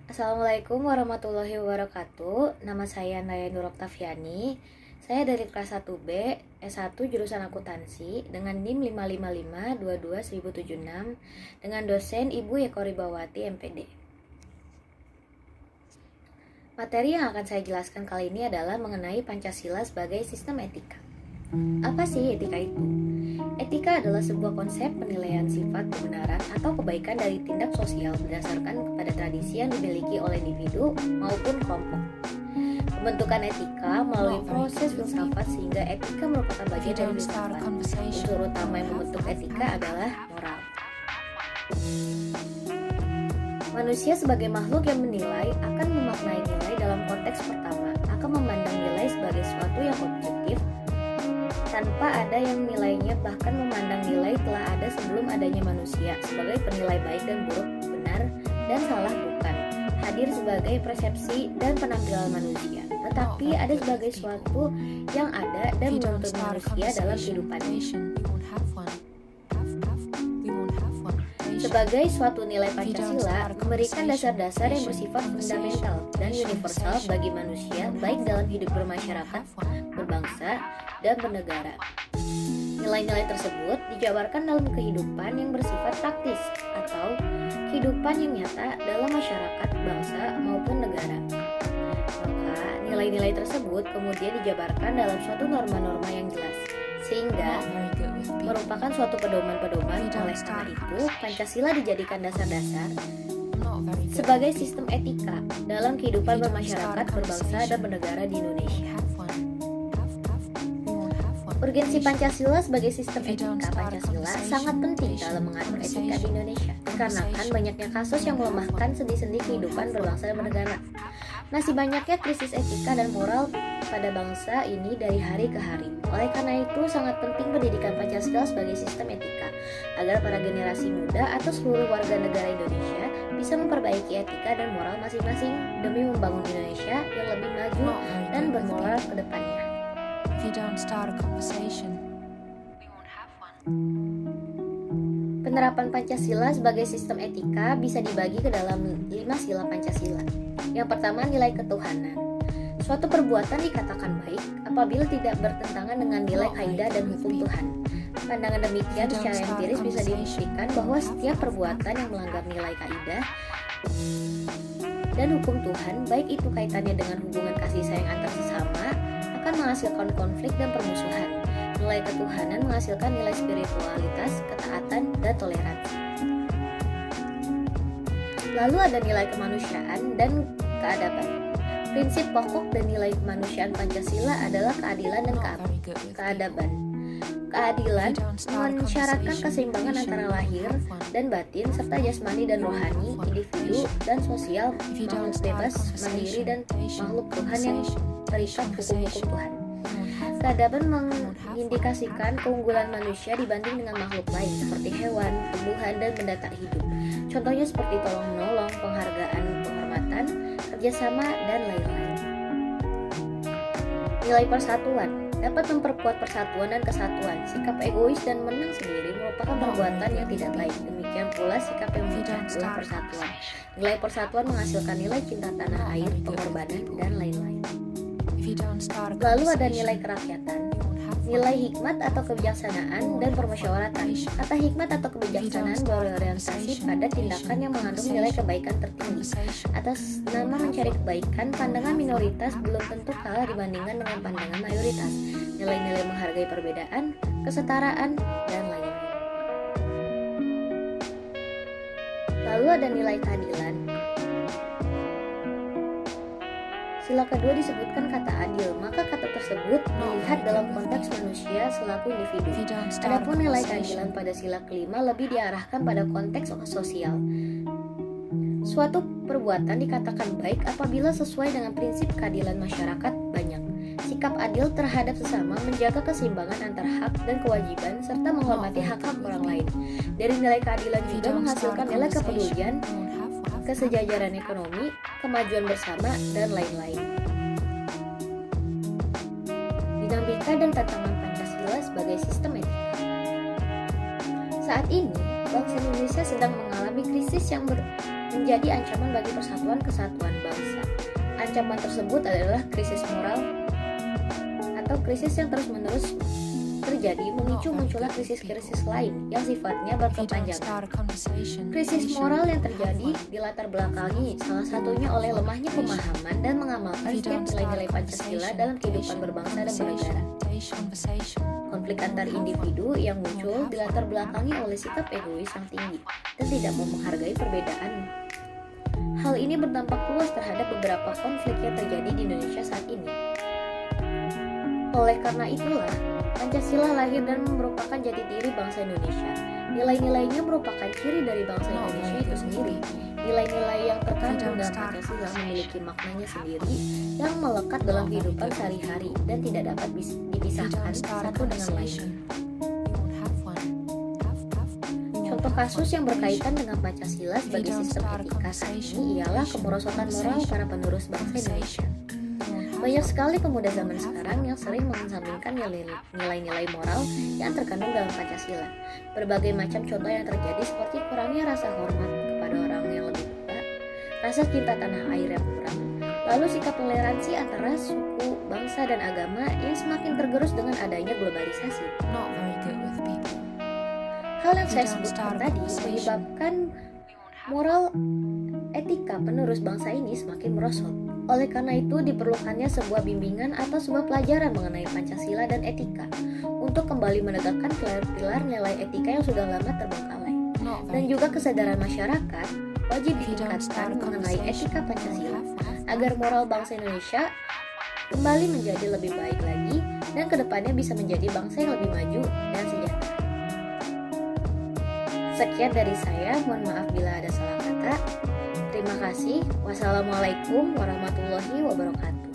Assalamualaikum warahmatullahi wabarakatuh. Nama saya Naya Nur Oktaviani. Saya dari kelas 1B, S1 jurusan akuntansi dengan NIM 555221076 dengan dosen Ibu Eko Ribawati MPD. Materi yang akan saya jelaskan kali ini adalah mengenai Pancasila sebagai sistem etika. Apa sih etika itu? Etika adalah sebuah konsep penilaian sifat kebenaran atau kebaikan dari tindak sosial berdasarkan kepada tradisi yang dimiliki oleh individu maupun kelompok. Pembentukan etika melalui proses filsafat sehingga etika merupakan bagian dari filsafat. Unsur utama yang membentuk etika adalah moral. Manusia sebagai makhluk yang menilai akan memaknai nilai dalam konteks pertama, akan memandang nilai sebagai sesuatu yang objektif tanpa ada yang menilainya, bahkan memandang nilai telah ada sebelum adanya manusia sebagai penilai baik dan buruk, benar dan salah bukan, hadir sebagai persepsi dan penampilan manusia, tetapi ada sebagai sesuatu yang ada dan menuntun manusia dalam kehidupannya. Sebagai suatu nilai Pancasila memberikan dasar-dasar yang bersifat fundamental dan universal bagi manusia baik dalam hidup bermasyarakat, berbangsa, dan bernegara. Nilai-nilai tersebut dijabarkan dalam kehidupan yang bersifat praktis atau kehidupan yang nyata dalam masyarakat, bangsa, maupun negara. Maka nilai-nilai tersebut kemudian dijabarkan dalam suatu norma-norma yang jelas, sehingga merupakan suatu pedoman-pedoman. Oleh karena itu, Pancasila dijadikan dasar-dasar sebagai sistem etika dalam kehidupan bermasyarakat, berbangsa, dan bernegara di Indonesia. Urgensi Pancasila sebagai sistem etika Pancasila sangat penting dalam mengatur etika di Indonesia, dikarenakan banyaknya kasus yang melemahkan sendi-sendi kehidupan berbangsa dan bernegara. Masih banyaknya krisis etika dan moral pada bangsa ini dari hari ke hari. Oleh karena itu, sangat penting pendidikan Pancasila sebagai sistem etika, agar para generasi muda atau seluruh warga negara Indonesia bisa memperbaiki etika dan moral masing-masing demi membangun Indonesia yang lebih maju dan bermoral ke depannya. Penerapan Pancasila sebagai sistem etika bisa dibagi ke dalam 5 sila Pancasila. Yang pertama, nilai ketuhanan. Suatu perbuatan dikatakan baik apabila tidak bertentangan dengan nilai kaidah dan hukum Tuhan. Pandangan demikian secara empiris bisa dibuktikan bahwa setiap perbuatan yang melanggar nilai kaidah dan hukum Tuhan, baik itu kaitannya dengan hubungan kasih sayang antar sesama, akan menghasilkan konflik dan permusuhan. Nilai ketuhanan menghasilkan nilai spiritualitas, ketaatan, dan toleransi. Lalu ada nilai kemanusiaan dan keadaban. Prinsip pokok dan nilai kemanusiaan Pancasila adalah keadilan dan keadaban. Keadilan mensyaratkan keseimbangan antara lahir dan batin serta jasmani dan rohani, individu dan sosial, makhluk bebas, mandiri, dan makhluk Tuhan yang terikat hukum-hukum Tuhan. Keadaban mengindikasikan keunggulan manusia dibanding dengan makhluk lain seperti hewan, tumbuhan, dan benda tak hidup. Contohnya seperti tolong-menolong, penghargaan, penghormatan, kerjasama, dan lain-lain. Nilai persatuan dapat memperkuat persatuan dan kesatuan. Sikap egois dan menang sendiri merupakan perbuatan yang tidak baik. Demikian pula sikap yang memecah belah persatuan. Nilai persatuan menghasilkan nilai cinta tanah air, pengorbanan, dan lain-lain. Lalu ada nilai kerakyatan, nilai hikmat atau kebijaksanaan dan permusyawaratan. Kata hikmat atau kebijaksanaan berorientasi pada tindakan yang mengandung nilai kebaikan tertinggi. Atas nama mencari kebaikan, pandangan minoritas belum tentu kalah dibandingkan dengan pandangan mayoritas. Nilai-nilai menghargai perbedaan, kesetaraan, dan lain-lain. Lalu ada nilai keadilan. Sila kedua disebutkan kata adil, maka kata tersebut dilihat dalam konteks manusia selaku individu. Adapun nilai keadilan pada sila kelima lebih diarahkan pada konteks sosial. Suatu perbuatan dikatakan baik apabila sesuai dengan prinsip keadilan masyarakat banyak. Sikap adil terhadap sesama menjaga keseimbangan antara hak dan kewajiban serta menghormati hak-hak orang lain. Dari nilai keadilan juga menghasilkan nilai kepedulian, kesejajaran ekonomi, kemajuan bersama, dan lain-lain. Dinamika dan tantangan Pancasila sebagai sistem etika. Saat ini, bangsa Indonesia sedang mengalami krisis yang menjadi ancaman bagi persatuan kesatuan bangsa. Ancaman tersebut adalah krisis moral atau krisis yang terus-menerus terjadi memicu munculnya krisis-krisis lain yang sifatnya berkepanjangan. Krisis moral yang terjadi dilatar belakangi salah satunya oleh lemahnya pemahaman dan mengamalkan setiap nilai-nilai Pancasila dalam kehidupan berbangsa dan bernegara. Konflik antar individu yang muncul dilatar belakangi oleh sikap egois yang tinggi dan tidak mau menghargai perbedaan. Hal ini berdampak luas terhadap beberapa konflik yang terjadi di Indonesia saat ini. Oleh karena itulah, Pancasila lahir dan merupakan jati diri bangsa Indonesia. Nilai-nilainya merupakan ciri dari bangsa Indonesia itu sendiri. Nilai-nilai yang terkandung dalam Pancasila memiliki maknanya sendiri yang melekat dalam kehidupan sehari-hari dan tidak dapat dipisahkan satu dengan lainnya. Contoh kasus yang berkaitan dengan Pancasila sebagai sistem etika saat ini ialah kemerosotan moral para penerus bangsa Indonesia. Banyak sekali pemuda zaman sekarang yang sering mengesampingkan nilai-nilai moral yang terkandung dalam Pancasila. Berbagai macam contoh yang terjadi seperti kurangnya rasa hormat kepada orang yang lebih tua, rasa cinta tanah air yang kurang, lalu sikap toleransi antara suku, bangsa, dan agama yang semakin tergerus dengan adanya globalisasi. Hal yang saya sebutkan tadi menyebabkan moral etika penerus bangsa ini semakin merosot. Oleh karena itu diperlukannya sebuah bimbingan atau sebuah pelajaran mengenai Pancasila dan etika untuk kembali menegakkan pilar-pilar nilai etika yang sudah lama terbengkalai. Dan juga kesadaran masyarakat wajib ditingkatkan mengenai etika Pancasila agar moral bangsa Indonesia kembali menjadi lebih baik lagi dan kedepannya bisa menjadi bangsa yang lebih maju dan sejahtera. Sekian dari saya, mohon maaf bila ada salah kata. Terima kasih. Wassalamualaikum warahmatullahi wabarakatuh.